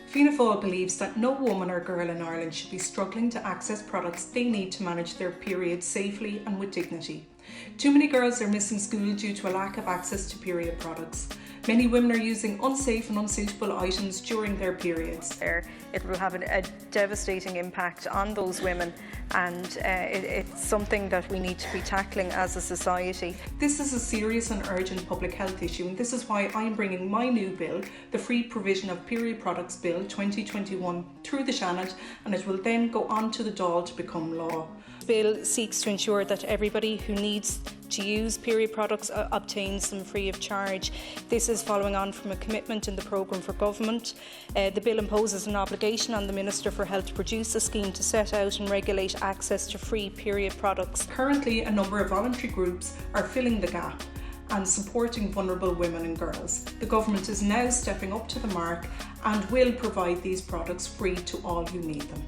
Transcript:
Fianna Fáil believes that no woman or girl in Ireland should be struggling to access products they need to manage their period safely and with dignity. Too many girls are missing school due to a lack of access to period products. Many women are using unsafe and unsuitable items during their periods. It will have a devastating impact on those women, and it's something that we need to be tackling as a society. This is a serious and urgent public health issue, and this is why I'm bringing my new bill, the Free Provision of Period Products Bill 2021, through the Seanad, and it will then go on to the Dáil to become law. The bill seeks to ensure that everybody who needs to use period products obtains them free of charge. This is following on from a commitment in the programme for government. The bill imposes an obligation on the Minister for Health to produce a scheme to set out and regulate access to free period products. Currently, a number of voluntary groups are filling the gap and supporting vulnerable women and girls. The government is now stepping up to the mark and will provide these products free to all who need them.